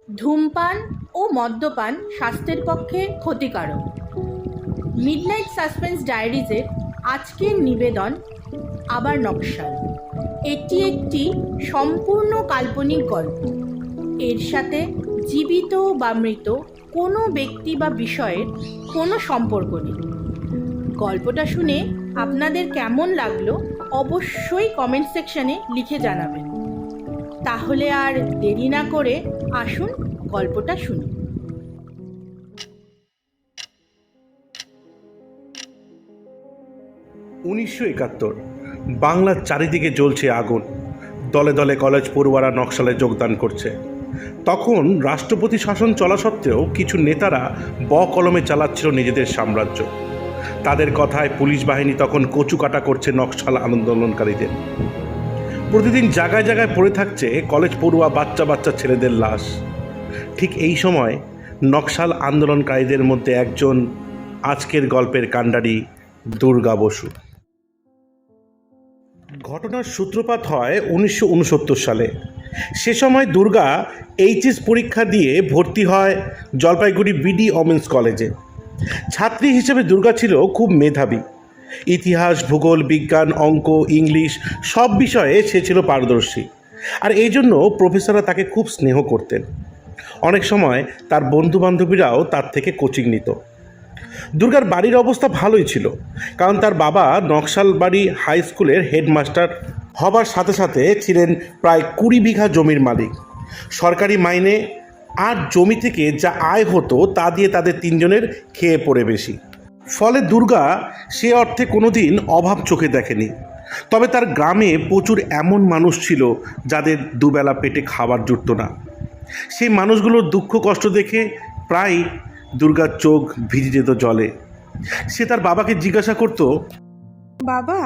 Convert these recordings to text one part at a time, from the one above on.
ধূমপান ও মদ্যপান স্বাস্থ্যের পক্ষে ক্ষতিকারক। মিডনাইট সাসপেন্স ডায়েরিজের আজকের নিবেদন আবার নকশাল। এটি একটি সম্পূর্ণ কাল্পনিক গল্প। এর সাথে জীবিত বা মৃত কোনো ব্যক্তি বা বিষয়ের কোনো সম্পর্ক নেই। গল্পটা শুনে আপনাদের কেমন লাগলো অবশ্যই কমেন্ট সেকশনে লিখে জানাবেন। তাহলে আর দেরি না করে আসুন গল্পটা শুনি। 1971 বাংলার চারিদিকে জ্বলছে আগুন। দলে দলে কলেজ পড়ুয়ারা নকশালে যোগদান করছে। তখন রাষ্ট্রপতি শাসন চলা সত্ত্বেও কিছু নেতারা কলমে চালাচ্ছিল নিজেদের সাম্রাজ্য। তাদের কথায় পুলিশ বাহিনী তখন কচুকাটা করছে নকশাল আন্দোলনকারীদের। প্রতিদিন জায়গায় জায়গায় পড়ে থাকছে কলেজ পড়ুয়া বাচ্চা বাচ্চা ছেলেদের লাশ। ঠিক এই সময় নকশাল আন্দোলনকারীদের মধ্যে একজন আজকের গল্পের কাণ্ডারি দুর্গা বসু। ঘটনার সূত্রপাত হয় 1969 সালে। সে সময় দুর্গা এইচএস পরীক্ষা দিয়ে ভর্তি হয় জলপাইগুড়ি বিডি ওমেন্স কলেজে। ছাত্রী হিসেবে দুর্গা ছিল খুব মেধাবী। ইতিহাস, ভূগোল, বিজ্ঞান, অঙ্ক, ইংলিশ সব বিষয়ে সে ছিল পারদর্শী। আর এই জন্য প্রফেসররা তাকে খুব স্নেহ করতেন। অনেক সময় তার বন্ধুবান্ধবীরাও তার থেকে কোচিং নিত। দুর্গার বাড়ির অবস্থা ভালোই ছিল, কারণ তার বাবা নকশালবাড়ি হাই স্কুলের হেডমাস্টার হবার সাথে সাথে ছিলেন প্রায় 20 বিঘা জমির মালিক। সরকারি মাইনে আর জমি থেকে যা আয় হতো তা দিয়ে তাদের তিনজনের খেয়ে পড়ে বেশি। ফলে দুর্গা সে অর্থে কোনোদিন অভাব চোখে দেখেনি। তবে তার গ্রামে প্রচুর এমন মানুষ ছিল যাদের দুবেলা পেটে খাবার জুটত না। সেই মানুষগুলোর দুঃখ কষ্ট দেখে প্রায় দুর্গার চোখ ভিজে যেত জলে। সে তার বাবাকে জিজ্ঞাসা করত, বাবা,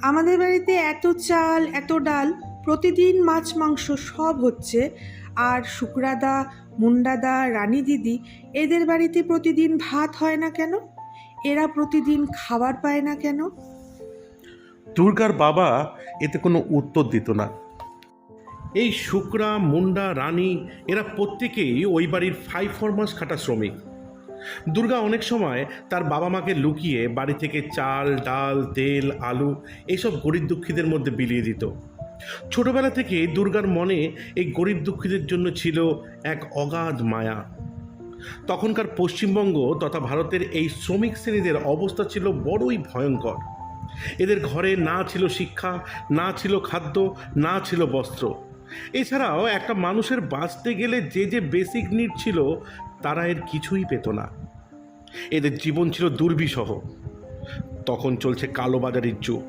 আমাদের বাড়িতে এত চাল এত ডাল, প্রতিদিন মাছ মাংস সব হচ্ছে, আর শুক্রাদা, মুন্ডাদা, রানী দিদি এদের বাড়িতে প্রতিদিন ভাত হয় না কেন? এরা প্রতিদিন খাবার পায় না কেন? দুর্গার বাবা এতে কোনো উত্তর দিত না। এই শুক্রা, মুন্ডা, রানী এরা প্রত্যেকেই ওই বাড়ির 5 মাস খাটা শ্রমিক। দুর্গা অনেক সময় তার বাবা মাকে লুকিয়ে বাড়ি থেকে চাল, ডাল, তেল, আলু এসব গরিব দুঃখীদের মধ্যে বিলিয়ে দিত। ছোটবেলা থেকে দুর্গার মনে এই গরিব দুঃখীদের জন্য ছিল এক অগাধ মায়া। তখনকার পশ্চিমবঙ্গ তথা ভারতের এই শ্রমিক শ্রেণীদের অবস্থা ছিল বড়ই ভয়ঙ্কর। এদের ঘরে না ছিল শিক্ষা, না ছিল খাদ্য, না ছিল বস্ত্র। এছাড়াও একটা মানুষের বাঁচতে গেলে যে যে বেসিক নিড ছিল তারা এর কিছুই পেত না। এদের জীবন ছিল দুর্বিষহ। তখন চলছে কালোবাজারির যুগ।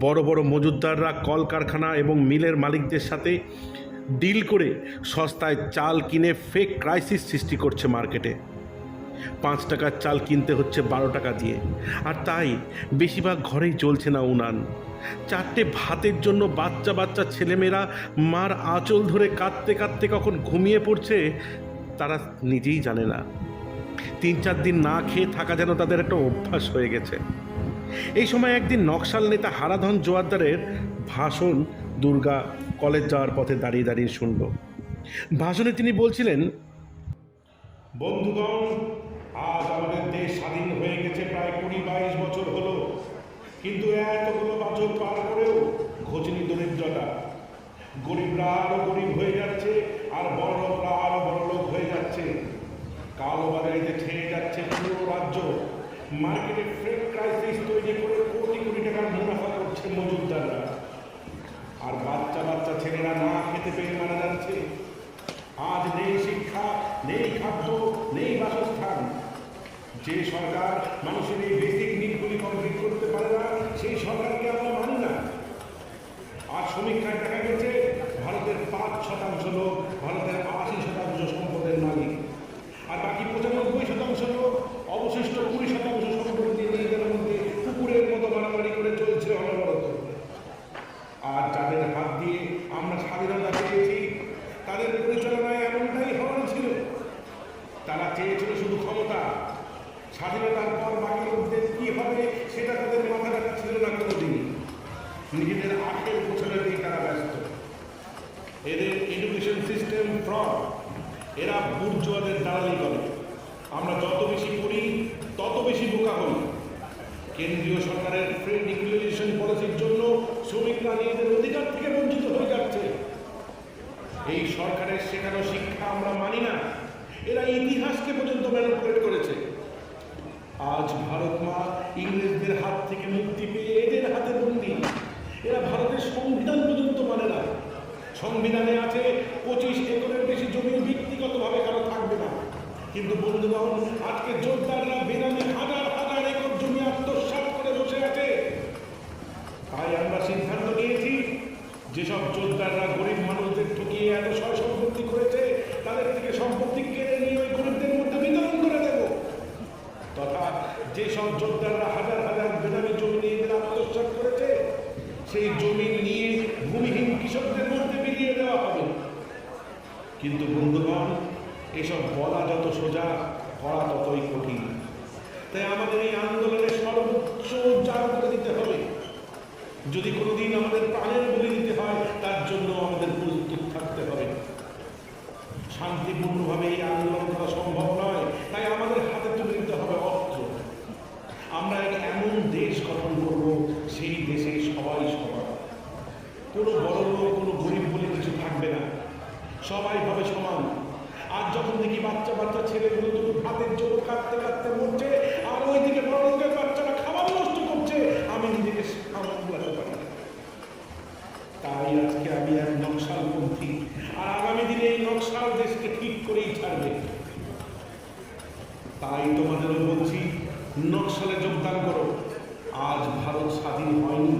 বড় বড় মজুতদাররা কলকারখানা এবং মিলের মালিকদের সাথে ডিল করে সস্তায় চাল কিনে ফেক ক্রাইসিস সৃষ্টি করছে মার্কেটে। 5 টাকার চাল কিনতে হচ্ছে 12 টাকা দিয়ে। আর তাই বেশিরভাগ ঘরেই চলছে না উনান। 4টে ভাতের জন্য বাচ্চা বাচ্চা ছেলেমেয়েরা মার আঁচল ধরে কাঁদতে কাঁদতে কখন ঘুমিয়ে পড়ছে তারা নিজেই জানে না। 3-4 দিন না খেয়ে থাকা যেন তাদের একটা অভ্যাস হয়ে গেছে। এই সময় একদিন নকশাল নেতা হারাধন জোয়ারদারের ভাষণ দুর্গা কলেজ যাওয়ার পথে দাঁড়িয়ে দাঁড়িয়ে শুনল। ভাষণে তিনি বলছিলেন, বন্ধুগণ, আজ আমাদের দেশ স্বাধীন হয়ে গেছে প্রায় 20-22 বছর হলো, কিন্তু এতগুলো বছর পার করেও ঘোচনি দরিদ্রতা। গরিবরা আরো গরিব হয়ে যাচ্ছে আর বড় লোকরা আরো বড় লোক হয়ে যাচ্ছে। কালোবাজারিতে ছেড়ে যাচ্ছে পুরো রাজ্য। মার্কেটে ফ্রেড ক্রাইসিস তৈরি করে কোটি কোটি টাকার মুনাফা করছে মজুতদাররা। আর বাচ্চা বাচ্চা ছেলেরা না খেতে পেয়ে মারা যাচ্ছে। আজ নেই শিক্ষা, নেই খাদ্য, নেই বাসস্থান। যে সরকার মানুষের এই বেসিক নিডগুলি কমপ্লিট করতে পারে না সেই সরকারকে আমরা মানি না। আর সমীক্ষায় দেখা গেছে ভারতের 5% লোক ভারতের 80% সম্পদের মালিক, আর বাকি 95% লোক অবশিষ্ট 20% সম্পদ নিয়ে নিজেদের মধ্যে কুকুরের মতো মারামারি করে চলছে অনবরত। আর যাদের হাত দিয়ে আমরা স্বাধীনতা পেয়েছি তাদের পরিচালনায় এমনটাই হওয়ার ছিল। তারা চেয়েছিল শুধু ক্ষমতা। স্বাধীনতার পর বাকি লোকদের কী হবে সেটা তাদের মাথা ব্যথা ছিল না কোনোদিন। নিজেদের আখের গোছানোতেই তারা ব্যস্ত। এদের এডুকেশন সিস্টেম ফ্রড, এরা বুর্জোয়াদের দালালি করে। আমরা যত বেশি পড়ি তত বেশি বোকা হই। কেন্দ্রীয় সরকারের ট্রেড ইকুইলিব্রিয়াম পলিসির জন্য শ্রমিকরা নিজেদের অধিকার থেকে বঞ্চিত হয়ে যাচ্ছে। এই সরকারের শেখানো শিক্ষা আমরা মানি না। এরা ইতিহাসকে পর্যন্ত ম্যানিপুলেট করেছে। আজ ভারত মা ইংরেজদের হাত থেকে মুক্তি পেয়ে এদের হাতে বন্দী। এরা ভারতের সংবিধান পর্যন্ত মানে না। সংবিধানে আছে 25 একরের বেশি জমি ব্যক্তিগতভাবে কারো থাকবে না। কিন্তু বন্ধুগণ, আজকে জোরদাররা বেনামে হাজার হাজার একর জমি আত্মসাৎ করে বসে আছে। তাই আমরা সিদ্ধান্ত নিয়েছি, যেসব জোরদাররা গরিব মানুষদের ঠকিয়ে এত সয় সম্পত্তি করেছে, তাদের থেকে সম্পত্তি কেড়ে নিয়ে ওই গরিবদের মধ্যে বিতরণ করে দেব। তথা যেসব জোরদাররা হাজার হাজার বেনামী জমি নিয়ে এদের আত্মসাৎ করেছে, সেই জমি নিয়ে ভূমিহীন কৃষকদের মধ্যে বিলিয়ে দেওয়া হবে। কিন্তু বন্ধুগণ, এসব বলা যত সোজা, করা ততই কঠিন। তাই আমাদের এই আন্দোলনের সর্বোচ্চ উজাড় করে দিতে হবে। যদি কোনোদিন আমাদের প্রাণের বলি দিতে হয়, তার জন্য আমাদের প্রস্তুত থাকতে হবে। শান্তিপূর্ণভাবে এই আন্দোলন করা সম্ভব নয়, তাই আমাদের হাতে তুলে দিতে হবে অস্ত্র। আমরা এক এমন দেশ গঠন করব, সেই দেশে সবাই সমান। কোনো বড় লোক, কোনো গরিব বলে কিছু থাকবে না, সবাই হবে সমান। আর যখন দেখি বাচ্চা বাচ্চা ছেলেগুলো দুটো ভাতের জন্য কাঁদতে কাঁদতে মরছে, আর ওইদিকে বড় লোকের বাচ্চারা খাবার নষ্ট করছে, আমি নিজেকে সামাল দিতে পারি না। তাই আজকে আমি এক নকশালপন্থী, আর আগামী দিনে এই নকশাল দেশকে ঠিক করেই ছাড়বে। তাই তোমাদেরও বলছি, নকশালে যোগদান করো। আজ ভারত স্বাধীন হয়নি,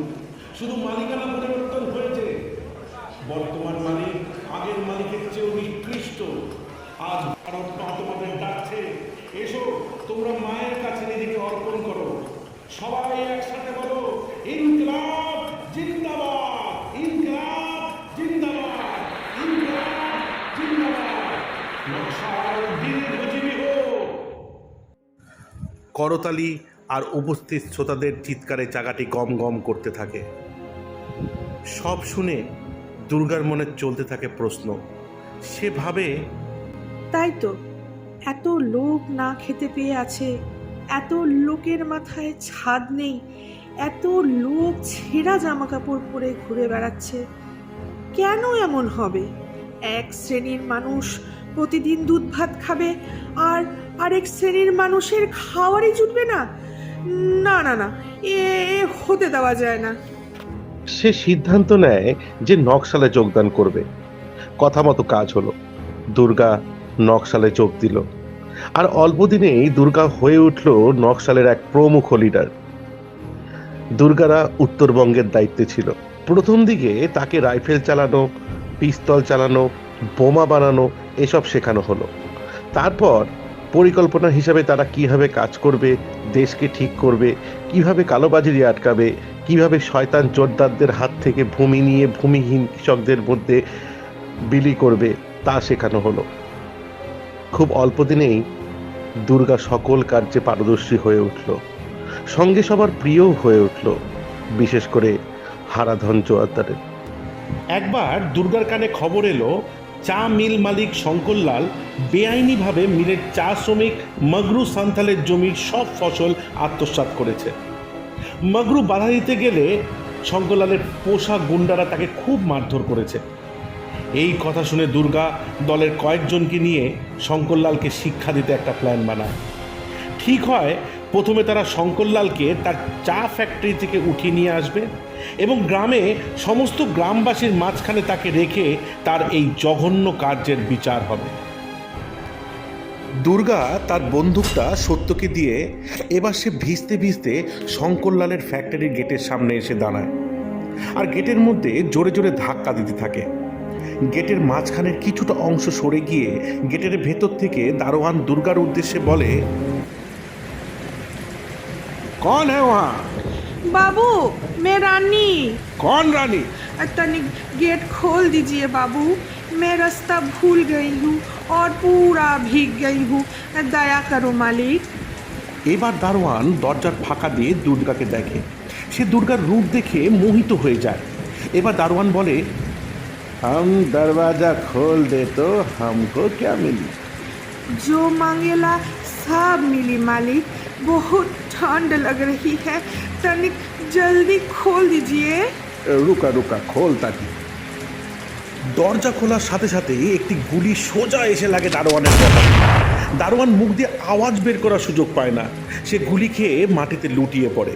শুধু মালিকানা পরিবর্তন হয়েছে। বর্তমান মালিক আগের মালিকের চেয়েও নিকৃষ্ট। আজ ভারত মা তোমাদের ডাকছে, এসো তোমরা মায়ের কাছে নিজেকে অর্পণ করো। সবাই একসাথে বলো, ইনকলাব জিন্দাবাদ, ইনকলাব জিন্দাবাদ, ইনকলাব জিন্দাবাদ, নকশাল দীর্ঘজীবী হোক। করতালি আর উপস্থিত শ্রোতাদের চিৎকারে জায়গাটি গম গম করতে থাকে। সব শুনে দুর্গার মনে চলতে থাকে প্রশ্ন। সে ভাবে, তাই তো, এত লোক না খেতে পেয়ে আছে, এত লোকের মাথায় ছাদ নেই, এত লোক ছেঁড়া জামা কাপড় পরে ঘুরে বেড়াচ্ছে। কেন এমন হবে? এক শ্রেণীর মানুষ প্রতিদিন দুধ ভাত খাবে, আর আরেক শ্রেণীর মানুষের খাওয়ারই জুটবে না। না না না, এ হতে দেওয়া যায় না। সে সিদ্ধান্ত নেয় যে নকশালে যোগদান করবে। কথা মতো কাজ হলো। দুর্গা নকশালে যোগ দিল, আর অল্প দিনেই দুর্গা হয়ে উঠল নকশালের এক প্রমুখ লিডার। দুর্গারা উত্তরবঙ্গের দায়িত্বে ছিল। প্রথম দিকে তাকে রাইফেল চালানো, পিস্তল চালানো, বোমা বানানো এসব শেখানো হলো। তারপর পরিকল্পনা হিসাবে তারা কিভাবে কাজ করবে, দেশকে ঠিক করবে, কিভাবে কালোবাজারি আটকাবে, কিভাবে শয়তান জোরদারদের হাত থেকে ভূমি নিয়ে ভূমিহীন কৃষকদের মধ্যে বিলি করবে, তা শেখানো হলো। খুব অল্প দিনেই দুর্গা সকল কার্যে পারদর্শী হয়ে উঠল, সঙ্গে সবার প্রিয় হয়ে উঠল, বিশেষ করে হারাধন জোয়ারদারের। একবার দুর্গার কানে খবর এলো, চা মিল মালিক শঙ্করলাল বেআইনিভাবে মিলের চা শ্রমিক মগরু সান্থালের জমির সব ফসল আত্মসাৎ করেছে। মগরু বাধা দিতে গেলে শঙ্করলালের পোষা গুন্ডারা তাকে খুব মারধর করেছে। এই কথা শুনে দুর্গা দলের কয়েকজনকে নিয়ে শঙ্করলালকে শিক্ষা দিতে একটা প্ল্যান বানায়। ঠিক হয়, প্রথমে তারা শঙ্করলালকে তার চা ফ্যাক্টরি থেকে উঠিয়ে নিয়ে আসবে এবং গ্রামে সমস্ত গ্রামবাসীর মাঝখানে তাকে রেখে তার এই জঘন্য কার্যের বিচার হবে। দুর্গা তার বন্দুকটা সত্যকে দিয়ে এবার সে ভিজতে ভিজতে শঙ্করলালের ফ্যাক্টরির গেটের সামনে এসে দাঁড়ায়, আর গেটের মধ্যে জোরে জোরে ধাক্কা দিতে থাকে। গেটের মাঝখানের কিছুটা অংশ সরে গিয়ে গেটের ভেতর থেকে দারোয়ান দুর্গার উদ্দেশ্যে বলে, कौन है वहाँ? बाबू, मैं रानी। कौन रानी? तनिक गेट खोल दीजिए बाबू, मैं रास्ता भूल गई हूँ और पूरा भीग गई हूँ, दया करो मालिक। এবার দারোয়ান দরজার ফাঁকা দিয়ে দুর্গাকে দেখে। সে দুর্গার রূপ দেখে মোহিত হয়ে যায়। এবার দারোয়ান বলে, हम दरवाजा खोल दे तो हमको क्या मिली? जो मांगेला सब मिली मालिक। बहुत ठंड लग रही है, तनिक जल्दी खोल दीजिए। রুকা রুকা খোল তাকি। দরজা খোলার সাথে সাথে একটি গুলি সোজা এসে লাগে দারোয়ানের কপালে। দারোয়ান মুখ দিয়ে আওয়াজ বের করার সুযোগ পায় না, সে গুলি খেয়ে মাটিতে লুটিয়ে পড়ে।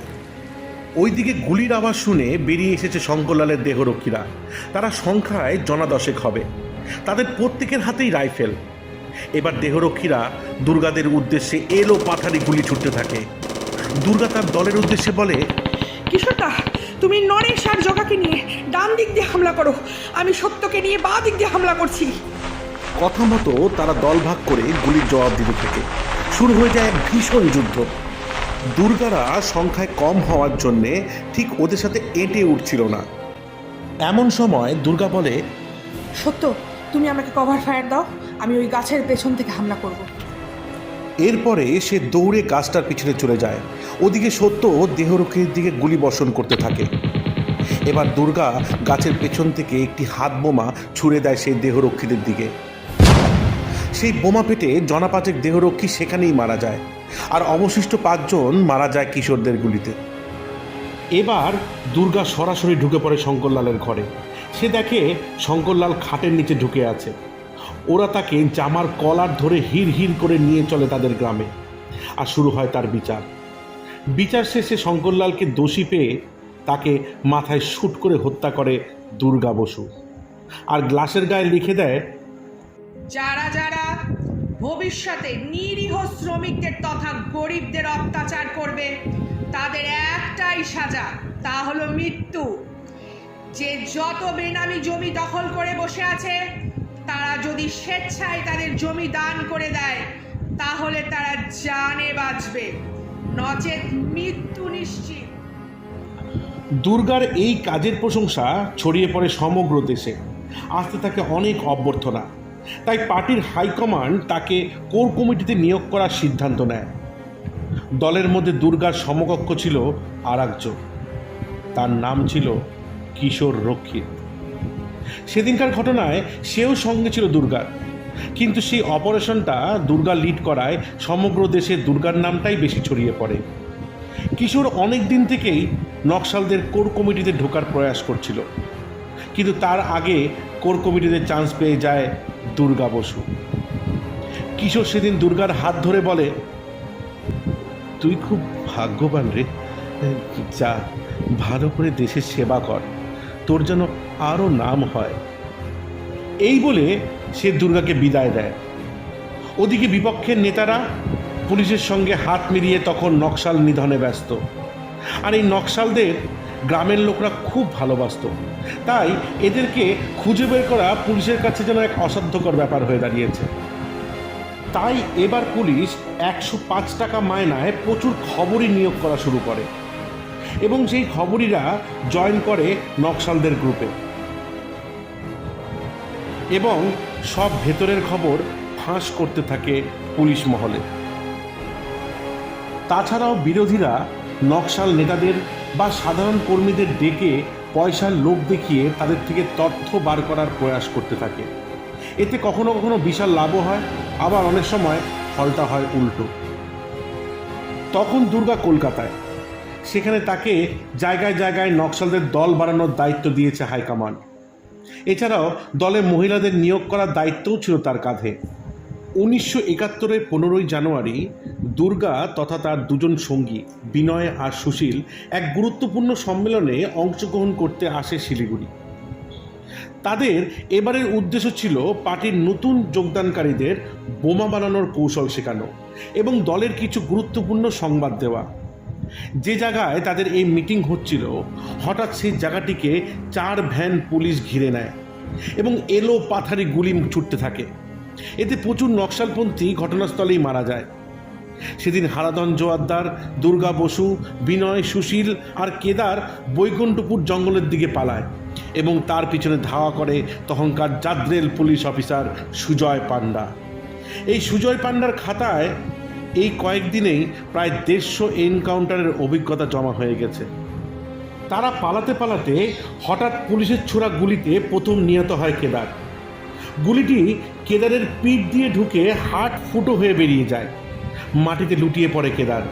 ওইদিকে গুলির আওয়াজ শুনে বেরিয়ে এসেছে শঙ্করলালের দেহরক্ষীরা। তারা সংখ্যায় জনা 10 হবে, তাদের প্রত্যেকের হাতেই রাইফেল। এবার দেহরক্ষীরা দুর্গাদের উদ্দেশ্যে এলো পাথারি গুলি ছুটতে থাকে। দুর্গা তার দলের উদ্দেশ্যে বলে, কিশোরদা, তুমি নরেশ আর জগাকে নিয়ে ডান দিক দিয়ে হামলা করো, আমি সত্যকে নিয়ে বাঁ দিক দিয়ে হামলা করছি। কথা মতো তারা দলভাগ করে গুলির জবাব দিতে থাকে। শুরু হয়ে যায় এক ভীষণ যুদ্ধ। দুর্গারা সংখ্যায় কম হওয়ার জন্যে ঠিক ওদের সাথে এঁটে উঠছিল না। এমন সময় দুর্গা বলে, সত্য, তুমি আমাকে কভার ফায়ার দাও, আমি ওই গাছের পেছন থেকে হামলা করব। এরপরে সে দৌড়ে গাছটার পিছনে চলে যায়। ওদিকে সত্য দেহরক্ষীর দিকে গুলি বর্ষণ করতে থাকে। এবার দুর্গা গাছের পেছন থেকে একটি হাত বোমা ছুড়ে দেয় সেই দেহরক্ষীদের দিকে। সেই বোমা পেটে জনা 5 দেহরক্ষী সেখানেই মারা যায়, আর অবশিষ্ট 5 জন মারা যায় কিশোরদের গুলিতে। এবার দুর্গা সরাসরি ঢুকে পড়ে শঙ্করলালের ঘরে। সে দেখে শঙ্করলাল খাটের নিচে ঢুকে আছে। ওরা তাকে জামার কলার ধরে হির হির করে নিয়ে চলে তাদের গ্রামে, আর শুরু হয় তার বিচার। বিচার শেষে শঙ্করলালকে দোষী পেয়ে তাকে মাথায় শুট করে হত্যা করে দুর্গা বসু, আর গ্লাসের গায়ে লিখে দেয়, যারা যারা ভবিষ্যতে নিরীহ শ্রমিকদের তথা গরিবদের অত্যাচার করবে তাদের একটাই সাজা, তা হলো মৃত্যু। যে যত বেনামি জমি দখল করে বসে আছে তারা যদি স্বেচ্ছায় তাদের জমি দান করে দেয় তাহলে তারা জানে বাঁচবে, নচেত মৃত্যু নিশ্চিত। দুর্গার এই কাজের প্রশংসা ছড়িয়ে পড়ে সমগ্র দেশে। আসতে থাকে অনেক অভ্যর্থনা। তাই পার্টির হাইকমান্ড তাকে কোর কমিটিতে নিয়োগ করার সিদ্ধান্ত নেয়। দলের মধ্যে দুর্গার সমকক্ষ ছিল আর একজন, তার নাম ছিল কিশোর রক্ষিত। সেদিনকার ঘটনায় সেও সঙ্গে ছিল দুর্গার, কিন্তু সেই অপারেশনটা দুর্গা লিড করায় সমগ্র দেশে দুর্গার নামটাই বেশি ছড়িয়ে পড়ে। কিশোর অনেক দিন থেকেই নকশালদের কোর কমিটিতে ঢোকার প্রয়াস করছিল, কিন্তু তার আগে কোর কমিটিতে চান্স পেয়ে যায় দুর্গা বসু। কিশোর সেদিন দুর্গার হাত ধরে বলে, তুই খুব ভাগ্যবান রে, যা ভালো করে দেশের সেবা কর, তোর যেন আরও নাম হয়। এই বলে সে দুর্গাকে বিদায় দেয়। ওদিকে বিপক্ষের নেতারা পুলিশের সঙ্গে হাত মিলিয়ে তখন নকশাল নিধনে ব্যস্ত। আর এই নকশালদের গ্রামের লোকরা খুব ভালোবাসত, তাই এদেরকে খুঁজে বের করা পুলিশের কাছে যেন এক অসাধ্যকর ব্যাপার হয়ে দাঁড়িয়েছে। তাই এবার পুলিশ 105 টাকা মায়নায় প্রচুর খবরই নিয়োগ করা শুরু করে, এবং সেই খবরিরা জয়েন করে নকশালদের গ্রুপে, এবং সব ভেতরের খবর ফাঁস করতে থাকে পুলিশ মহলে। তাছাড়াও বিরোধীরা নকশাল নেতাদের বা সাধারণ কর্মীদের ডেকে পয়সার লোভ দেখিয়ে তাদের থেকে তথ্য বার করার প্রয়াস করতে থাকে। এতে কখনো কখনো বিশাল লাভও হয়, আবার অনেক সময় ফলটা হয় উল্টো। তখন দুর্গা কলকাতায়, সেখানে তাকে জায়গায় জায়গায় নকশালদের দল বাড়ানোর দায়িত্ব দিয়েছে হাইকমান্ড। এছাড়াও দলে মহিলাদের নিয়োগ করার দায়িত্বও ছিল তার কাঁধে। 1971-এর 15ই জানুয়ারি দুর্গা তথা তার 2 জন সঙ্গী বিনয় আর সুশীল এক গুরুত্বপূর্ণ সম্মেলনে অংশগ্রহণ করতে আসে শিলিগুড়ি। তাদের এবারের উদ্দেশ্য ছিল পার্টির নতুন যোগদানকারীদের বোমা বানানোর কৌশল শেখানো এবং দলের কিছু গুরুত্বপূর্ণ সংবাদ দেওয়া। যে জায়গায় তাদের এই মিটিং হচ্ছিল, হঠাৎ সেই জায়গাটিকে 4 ভ্যান পুলিশ ঘিরে নেয় এবং এলো পাথারি গুলি ছুটতে থাকে। এতে প্রচুর নকশালপন্থী ঘটনাস্থলেই মারা যায়। সেদিন হারাধন জোয়ারদার, দুর্গা বসু, বিনয়, সুশীল আর কেদার বৈকুণ্ঠপুর জঙ্গলের দিকে পালায় এবং তার পিছনে ধাওয়া করে তখনকার জাদ্রেল পুলিশ অফিসার সুজয় পান্ডা। এই সুজয় পান্ডার খাতায় এই কয়েকদিনেই প্রায় 150 এনকাউন্টারের অভিজ্ঞতা জমা হয়ে গেছে। তারা পালাতে পালাতে হঠাৎ পুলিশের ছোড়া গুলিতে প্রথম নিহত হয় কেদার। গুলিটি কেদারের পিঠ দিয়ে ঢুকে হাট ফুটো হয়ে বেরিয়ে যায়। মাটিতে লুটিয়ে পড়ে কেদার।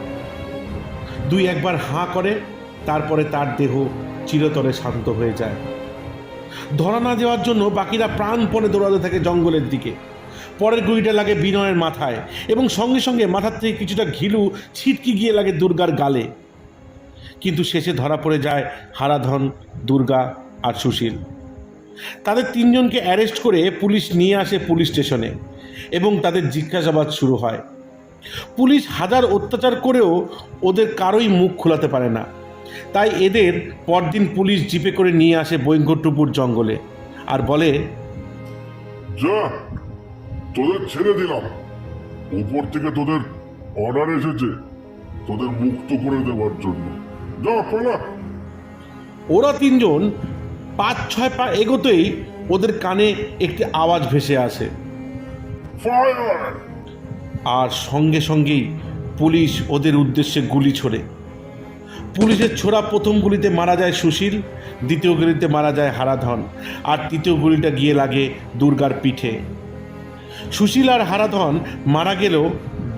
দুই একবার হাঁ করে, তারপরে তার দেহ চিরতরে শান্ত হয়ে যায়। ধরা না দেওয়ার জন্য বাকিরা প্রাণপণে দৌড়াতে থাকে জঙ্গলের দিকে। পরের গুলিটা লাগে বিনয়ের মাথায় এবং সঙ্গে সঙ্গে মাথার থেকে কিছুটা ঘিলু ছিটকে গিয়ে লাগে দুর্গার গালে। কিন্তু শেষে ধরা পড়ে যায় হারাধন, দুর্গা আর সুশীল। তাদের তিনজনকে অ্যারেস্ট করে পুলিশ নিয়ে আসে পুলিশ স্টেশনে এবং তাদের জিজ্ঞাসাবাদ শুরু হয়। পুলিশ হাজার অত্যাচার করেও ওদের কারোই মুখ খোলাতে পারে না। তাই এদের পরদিন পুলিশ জিপে করে নিয়ে আসে বৈকুণ্ঠপুর জঙ্গলে আর বলে, যা, তোদের ছেড়ে দিলাম। উপর থেকে তোদের অর্ডার এসেছে তোদের মুক্ত করে দেওয়ার জন্য। যা পালা। ওরা তিনজন 5-6 পা এগোতেই ওদের কানে একটি আওয়াজ ভেসে আসে ফায়ার! আর সঙ্গে সঙ্গেই পুলিশ ওদের উদ্দেশ্যে গুলি ছোড়ে। পুলিশের ছোড়া প্রথম গুলিতে মারা যায় সুশীল, দ্বিতীয় গুলিতে মারা যায় হারাধন, আর তৃতীয় গুলিটা গিয়ে লাগে দুর্গার পিঠে। সুশীল আর হারাধন মারা গেলেও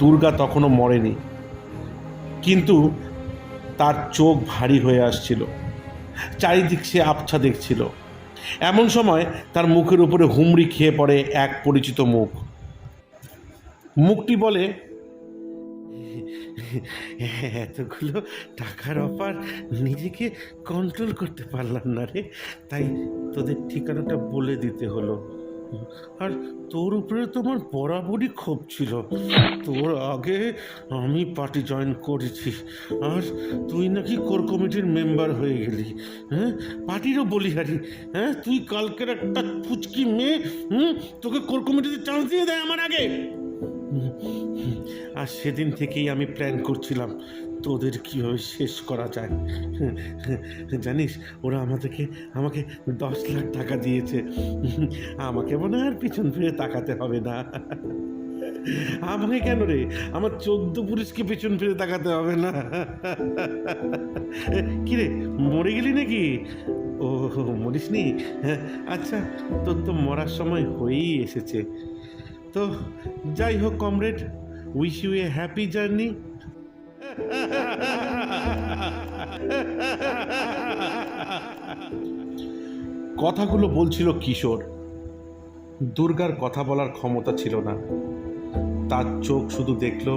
দুর্গা তখনও মরেনি, কিন্তু তার চোখ ভারী হয়ে আসছিল। চারিদিক সে আবছা দেখছিল। এমন সময় তার মুখের উপরে হুমড়ি খেয়ে পড়ে এক পরিচিত মুখ। মুখটি বলে, এতগুলো টাকার অফার, নিজেকে কন্ট্রোল করতে পারলাম না রে, তাই তোদের ঠিকানাটা বলে দিতে হলো। আর তোর উপরে তোমার বরাবরই ক্ষোভ ছিল। তোর আগে আমি পার্টি জয়েন করেছি আর তুই নাকি কোর কমিটির মেম্বার হয়ে গেলি। হ্যাঁ, পার্টিরও বলিহারি। হ্যাঁ, তুই কালকের একটা ফুচকি মেয়ে তোকে কোর কমিটিতে চান্স দিয়ে দেয় আমার আগে। আর সেদিন থেকেই আমি প্ল্যান করছিলাম তোদের কীভাবে শেষ করা যায়। জানিস, ওরা আমাকে 10 লাখ টাকা দিয়েছে। আমাকে মনে হয় আর পিছন ফিরে তাকাতে হবে না। আমাকে কেন রে, আমার 14 পুলিশকে পিছন ফিরে তাকাতে হবে না। কিরে, মরে গেলি নাকি? ও, মরিসনি? আচ্ছা, তোর তো মরার সময় হয়েই এসেছে। তো যাই হোক comrade, wish you a happy journey. কথাগুলো বলছিল কিশোর। দুর্গার কথা বলার ক্ষমতা ছিল না। তার চোখ শুধু দেখল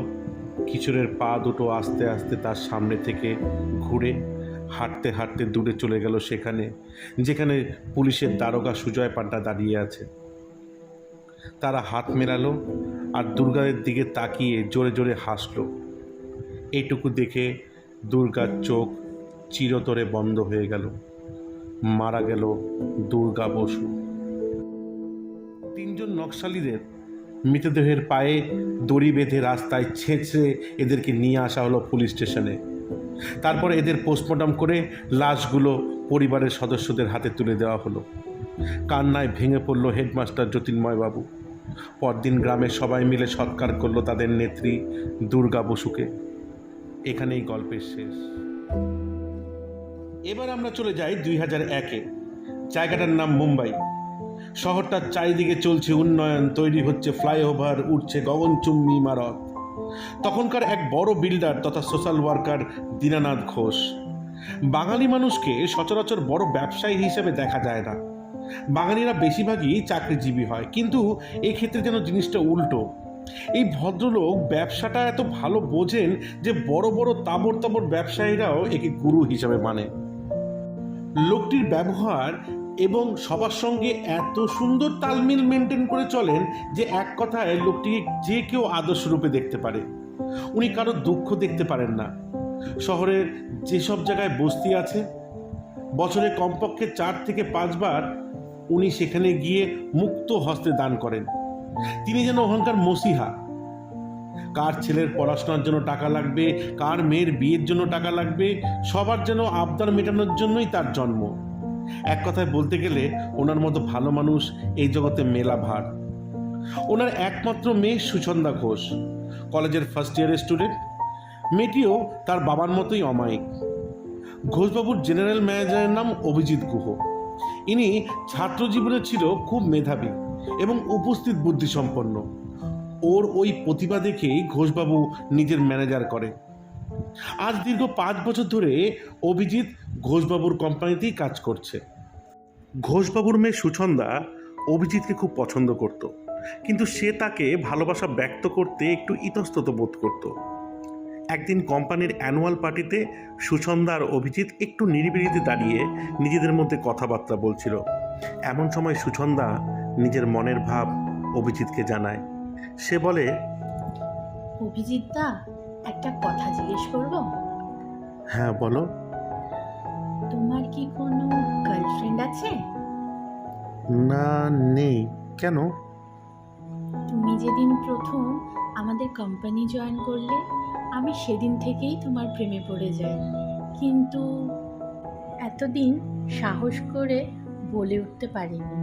কিশোরের পা দুটো আস্তে আস্তে তার সামনে থেকে ঘুরে হাঁটতে হাঁটতে দূরে চলে গেল, যেখানে পুলিশের দারোগা সুজয় পান্ডা দাঁড়িয়ে আছে। তারা হাত মেলালো আর দুর্গার দিকে তাকিয়ে জোরে জোরে হাসল। এইটুকু দেখে দুর্গার চোখ চিরতরে বন্ধ হয়ে গেল। মারা গেল দুর্গা বসু। তিনজন নকশালীদের মৃতদেহের পায়ে দড়ি বেঁধে রাস্তায় ছেঁচড়ে এদেরকে নিয়ে আসা হলো পুলিশ স্টেশনে। তারপরে এদের পোস্টমর্টম করে লাশগুলো পরিবারের সদস্যদের হাতে তুলে দেওয়া হলো। কান্নায় ভেঙে পড়ল হেডমাস্টার জ্যোতির্ময় বাবু। পরদিন গ্রামের সবাই মিলে সৎকার করলো তাদের নেত্রী দুর্গা বসুকে। এখানেই গল্পের শেষ। এবার আমরা চলে যাই 2001-এ। জায়গাটার নাম মুম্বাই। শহরটার চারিদিকে চলছে উন্নয়ন, তৈরি হচ্ছে ফ্লাইওভার, উঠছে গগনচুম্বী ইমারত। তখনকার এক বড় বিল্ডার তথা সোশ্যাল ওয়ার্কার দীনানাথ ঘোষ। বাঙালি মানুষকে সচরাচর বড় ব্যবসায়ী হিসেবে দেখা যায় না। বাঙালিরা বেশিরভাগই চাকরিজীবী হয়, কিন্তু এক্ষেত্রে যেন জিনিসটা উল্টো। এই ভদ্রলোক ব্যবসাটা এত ভালো বোঝেন যে বড় বড় তাবর তাবর ব্যবসায়ীরাও একে গুরু হিসাবে মানে। লোকটির ব্যবহার এবং সবার সঙ্গে এত সুন্দর তালমিল মেনটেন করে চলেন যে এক কথায় লোকটিকে যে কেউ আদর্শ রূপে দেখতে পারে। উনি কারো দুঃখ দেখতে পারেন না। শহরের যেসব জায়গায় বস্তি আছে, বছরে কমপক্ষে 4 থেকে 5 বার উনি সেখানে গিয়ে মুক্ত হস্তে দান করেন। তিনি যেন ওখানকার মসিহা। কার ছেলের পড়াশোনার জন্য টাকা লাগবে, কার মেয়ের বিয়ের জন্য টাকা লাগবে, সবার যেন আবদার মেটানোর জন্যই তার জন্ম। এক কথায় বলতে গেলে ওনার মতো ভালো মানুষ এই জগতে মেলা ভার। ওনার একমাত্র মেয়ে সুচন্দা ঘোষ, কলেজের ফার্স্ট ইয়ারের স্টুডেন্ট। মেয়েটিও তার বাবার মতোই অমায়িক। ঘোষবাবুর জেনারেল ম্যানেজারের নাম অভিজিৎ গুহ। ইনি ছাত্র জীবনে ছিল খুব মেধাবী এবং উপস্থিত বুদ্ধিসম্পন্ন। ওর ওই প্রতিভা দেখেই ঘোষবাবু নিজের ম্যানেজার করে। আজ দীর্ঘ 5 বছর ধরে অভিজিৎ ঘোষবাবুর কোম্পানিতেই কাজ করছে। ঘোষবাবুর মেয়ে সুছন্দা অভিজিৎকে খুব পছন্দ করত, কিন্তু সে তাকে ভালোবাসা ব্যক্ত করতে একটু ইতস্তত বোধ করত। একদিন কোম্পানির অ্যানুয়াল পার্টিতে সুছন্দা আর অভিজিৎ একটু নিরিবিলিতে দাঁড়িয়ে নিজেদের মধ্যে কথাবার্তা বলছিল। এমন সময় সুছন্দা নিজের মনের ভাব অভিজিৎকে জানায়। সে বলে, অভিজিৎ দা, একটা কথা জিজ্ঞেস করব? হ্যাঁ বলো। তোমার কি কোনো গার্লফ্রেন্ড আছে? না, নেই। কেন? তুমি যেদিন প্রথম আমাদের কোম্পানি জয়েন করলে, আমি সেদিন থেকেই তোমার প্রেমে পড়ে যাই, কিন্তু এতদিন সাহস করে বলে উঠতে পারিনি।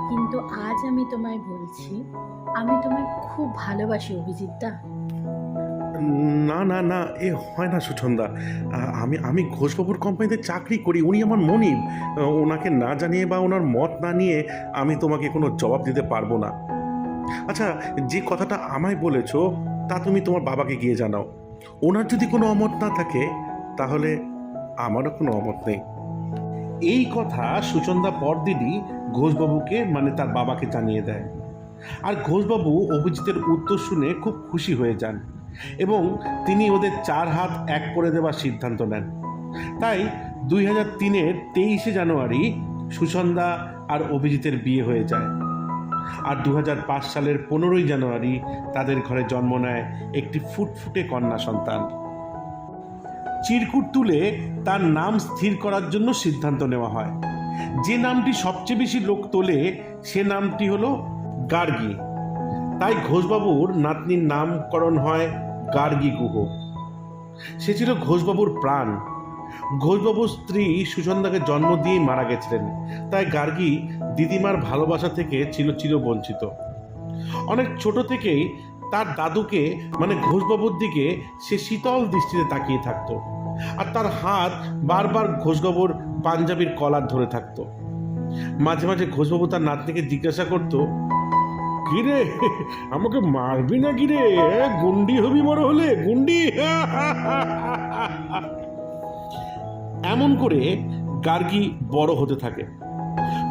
কিন্তু আজ আমি তোমায় বলছি, আমি তোমায় খুব ভালোবাসি অভিজিৎ দা। না না না, এ হয় না সুছন্দা। আমি ঘোষবাবুর কোম্পানিতে চাকরি করি, উনি আমার মনিব। ওনাকে না জানিয়ে বা ওনার মত না নিয়ে আমি তোমাকে কোনো জবাব দিতে পারবো না। আচ্ছা, যে কথাটা আমায় বলেছো তা তুমি তোমার বাবাকে গিয়ে জানাও। ওনার যদি কোনো অমত না থাকে তাহলে আমারও কোনো অমত নেই। এই কথা সুচন্দা পরদিনই ঘোষবাবুকে মানে তার বাবাকে জানিয়ে দেয়। আর ঘোষবাবু অভিজিতের উত্তর শুনে খুব খুশি হয়ে যান এবং তিনি ওদের 4 হাত এক করে দেওয়ার সিদ্ধান্ত নেন। তাই 2003-এর 23শে জানুয়ারি সুচন্দা আর অভিজিতের বিয়ে হয়ে যায়। আর 2005 সালের 15ই জানুয়ারি তাদের ঘরে জন্ম নেয় একটি ফুটফুটে কন্যা সন্তান। চিরকুট তুলে তার নাম স্থির করার জন্য সিদ্ধান্ত নেওয়া হয়। যে নামটি সবচেয়ে বেশি লোক তোলে সে নামটি হলো গার্গী। তাই ঘোষবাবুর নাতনির নামকরণ হয় গার্গী গুহ। সে ছিল ঘোষবাবুর প্রাণ। ঘোষবাবুর স্ত্রী সুচন্দাকে জন্ম দিয়েই মারা গেছিলেন, তাই গার্গী দিদিমার ভালোবাসা থেকে ছিল চিরবঞ্চিত। অনেক ছোট থেকেই তার দাদুকে মানে ঘোষবাবুর দিকে সে শীতল দৃষ্টিতে তাকিয়ে থাকতো, আর তার হাত বারবার ঘোষবাবুর পাঞ্জাবির কলার ধরে থাকতো। মাঝে মাঝে ঘোষবাবু তার নাতনিকে জিজ্ঞাসা করতো, কিরে আমাকে মারবি না কিরে, গুন্ডি হবি বড় হলে, গুন্ডি। এমন করে গার্গী বড় হতে থাকে।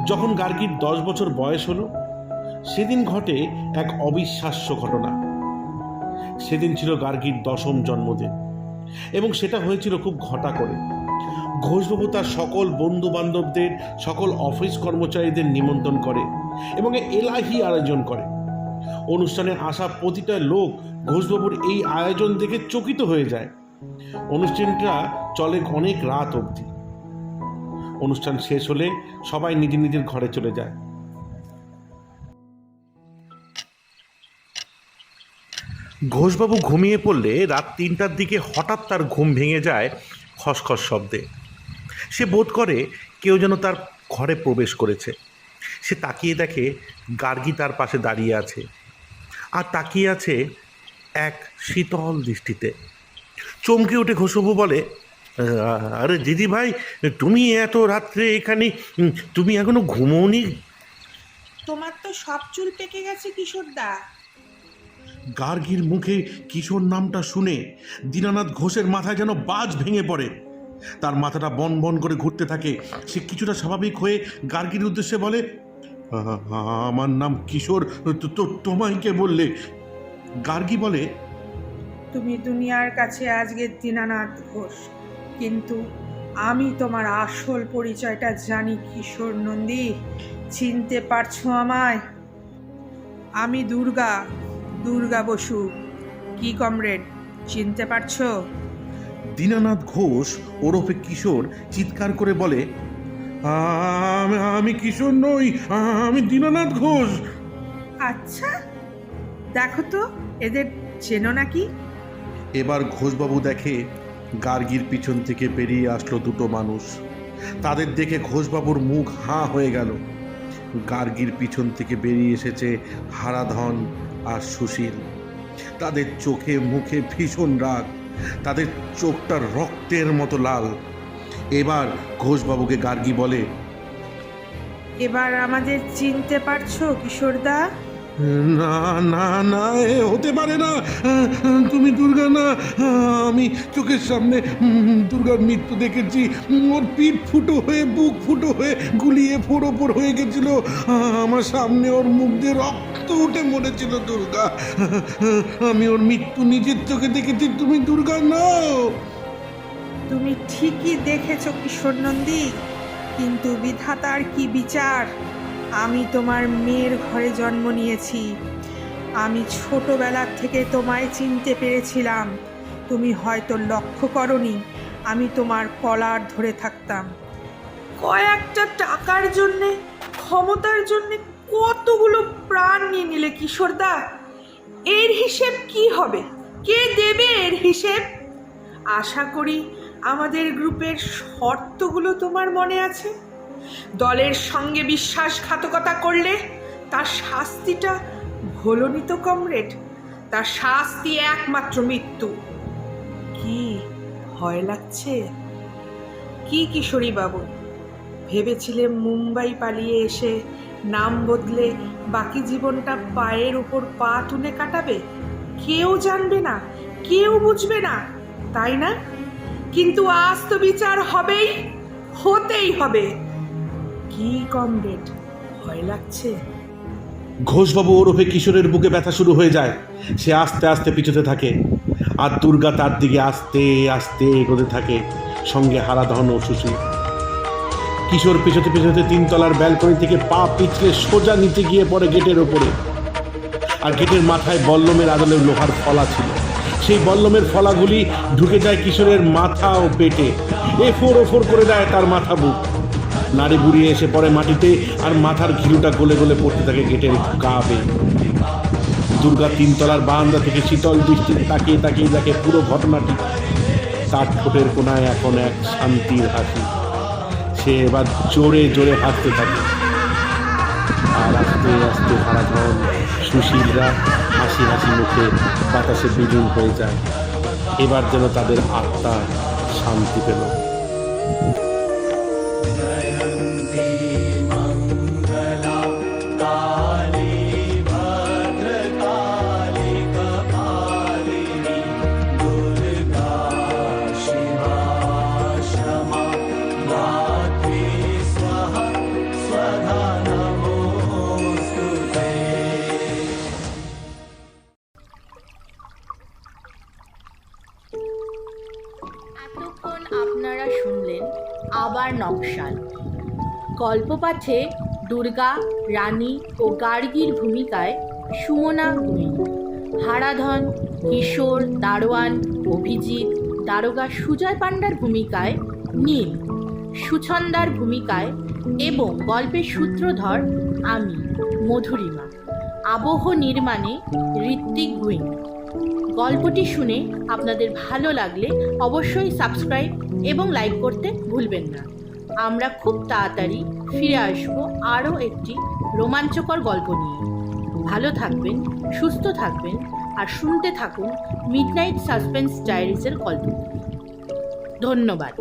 যখন গার্গীর 10 বছর বয়স হলো, সেদিন ঘটে এক অবিশ্বাস্য ঘটনা। সেদিন ছিল গার্গীর 10ম জন্মদিন এবং সেটা হয়েছিল খুব ঘটা করে। ঘোষবাবু তার সকল বন্ধু বান্ধবদের, সকল অফিস কর্মচারীদের নিমন্ত্রণ করে এবং এলাহি আয়োজন করে। অনুষ্ঠানে আসা প্রতিটা লোক ঘোষবাবুর এই আয়োজন দেখে চকিত হয়ে যায়। অনুষ্ঠানটা চলে অনেক রাত অবধি। অনুষ্ঠান শেষ হলে সবাই নিজের নিজের ঘরে চলে যায়। ঘোষবাবু ঘুমিয়ে পড়লে রাত 3টার দিকে হঠাৎ তার ঘুম ভেঙে যায় খসখস শব্দে। সে বোধ করে কেউ যেন তার ঘরে প্রবেশ করেছে। সে তাকিয়ে দেখে গার্গী তার পাশে দাঁড়িয়ে আছে, আর তাকিয়ে আছে এক শীতল দৃষ্টিতে। চমকে উঠে ঘোষবাবু বলে, আরে দিদি ভাই, তুমি এত রাত্রে এখানে, তুমি এখনো ঘুমোওনি? তোমার তো সব চুল পেকে গেছে কিশোরদা। গার্গীর মুখে কিশোর নামটা শুনে দীনানাথ ঘোষের মাথায় যেন বাজ ভেঙে পড়ে। তার মাথাটা বন বন করে ঘুরতে থাকে। সে কিছুটা স্বাভাবিক হয়ে গার্গীর উদ্দেশ্যে বলে, আমার নাম কিশোর, তোমায় কে বললে? গার্গী বলে, তুমি দুনিয়ার কাছে আজকে দীনানাথ ঘোষ, কিন্তু আমি তোমার আসল পরিচয়টা জানি কিশোর নন্দী। চিনতে পারছো আমায়? আমি দুর্গা বসু। কি কমরেড, চিনতে পারছো? দীনানাথ ঘোষ ওরফে কিশোর চিৎকার করে বলে, আমি কিশোর নই, আমি দীনানাথ ঘোষ। আচ্ছা, দেখো তো এদের চেনো নাকি? এবার ঘোষবাবু দেখে গার্গীর পিছন থেকে বেরিয়ে আসলো 2টো মানুষ। তাদের দেখে ঘোষবাবুর মুখ হাঁ হয়ে গেল। গার্গীর পিছন থেকে বেরিয়ে এসেছে হারাধন আর সুশীল। তাদের চোখে মুখে ভীষণ রাগ, তাদের চোখটা রক্তের মতো লাল। এবার ঘোষবাবুকে গার্গী বলে, এবার আমাদের চিনতে পারছো কিশোরদা? না না না, এ হতে পারে না, তুমি দুর্গা না। আমি চোখের সামনে দুর্গার মৃত্যু দেখেছি। ওর পিঠ ফুটো হয়ে, বুক ফুটো হয়ে, গুলিয়ে ফোড় হয়ে গেছিল। আমার সামনে ওর মুখ দিয়ে রক্ত উঠে মরেছিল দুর্গা। আমি ওর মৃত্যু নিজের চোখে দেখেছি। তুমি দুর্গা নও। তুমি ঠিকই দেখেছো কিশোর নন্দী, কিন্তু বিধাতার কি বিচার। আমি তোমার মেয়ের ঘরে জন্ম নিয়েছি। আমি ছোটবেলা থেকে তোমায় চিনতে পেরেছিলাম। তুমি হয়তো লক্ষ্য করনি, আমি তোমার কলার ধরে থাকতাম। কয়েকটা টাকার জন্যে, ক্ষমতার জন্যে কতগুলো প্রাণ নিয়ে নিলে কিশোরদা। এর হিসেব কি হবে? কে দেবে এর হিসেব? আশা করি আমাদের গ্রুপের শর্তগুলো তোমার মনে আছে। দলের সঙ্গে বিশ্বাসঘাতকতা করলে তার শাস্তিটা ভোলনি তো কমরেড। তার শাস্তি একমাত্র মৃত্যু। কি ভয় লাগছে? কি কিশোরী বাবু, ভেবেছিলে মুম্বাই পালিয়ে এসে নাম বদলে বাকি জীবনটা পায়ের উপর পা তুলে কাটাবে? কেউ জানবে না, কেউ বুঝবে না, তাই না? কিন্তু আজ তো বিচার হবেই, হতেই হবে। কি কমরেড, ভয় লাগছে? ঘোষবাবু ওরফে কিশোরের বুকে ব্যথা শুরু হয়ে যায়। সে আস্তে আস্তে পিছোতে থাকে, আর দুর্গা তার দিকে আস্তে আস্তে এগোতে থাকে, সঙ্গে হারাধন ও সুশীল। কিশোর পেছোতে পেছোতে 3 তলার ব্যালকনি থেকে পা পিছলে সোজা নিচে গিয়ে পড়ে গেটের ওপরে। আর গেটের মাথায় বল্লমের আদলে লোহার ফলা ছিল। সেই বল্লমের ফলাগুলি ঢুকে যায় কিশোরের মাথা ও পেটে। এফোর ওফোর করে দেয় তার মাথা বুক। নাড়ি বুড়িয়ে এসে পড়ে মাটিতে, আর মাথার ঘিলুটা গলে গলে পড়তে থাকে গেটের গা বেয়ে। দুর্গা 3 তলার বারান্দা থেকে শীতল দৃষ্টিতে তাকিয়ে তাকিয়ে দেখে পুরো ঘটনাটি। তার ঠোঁটের কোনায় এখন এক শান্তির হাসি। সে এবার জোরে জোরে হাসতে থাকে। আর আস্তে আস্তে হারাধন, সুশীলরা হাসি হাসি মুখে বাতাসে বিলীন হয়ে যায়। এবার যেন তাদের আত্মা শান্তি পেল। এতক্ষণ আপনারা শুনলেন আবার নকশাল। গল্প পাঠে দুর্গা, রানী ও গার্গীর ভূমিকায় সুমনা গুইন, হারাধন, কিশোর, দারোয়ান, অভিজিৎ, দারোগা সুজয় পান্ডার ভূমিকায় নীল, সুছন্দার ভূমিকায় এবং গল্পের সূত্রধর আমি মধুরিমা, আবহ নির্মাণে ঋত্বিক গুইন। গল্পটি শুনে আপনাদের ভালো লাগলে অবশ্যই সাবস্ক্রাইব এবং লাইক করতে ভুলবেন না। আমরা খুব তাড়াতাড়ি ফিরে আসব আরও একটি রোমাঞ্চকর গল্প নিয়ে। ভালো থাকবেন, সুস্থ থাকবেন আর শুনতে থাকুন মিডনাইট সাসপেন্স ডায়েরিজের গল্প। ধন্যবাদ।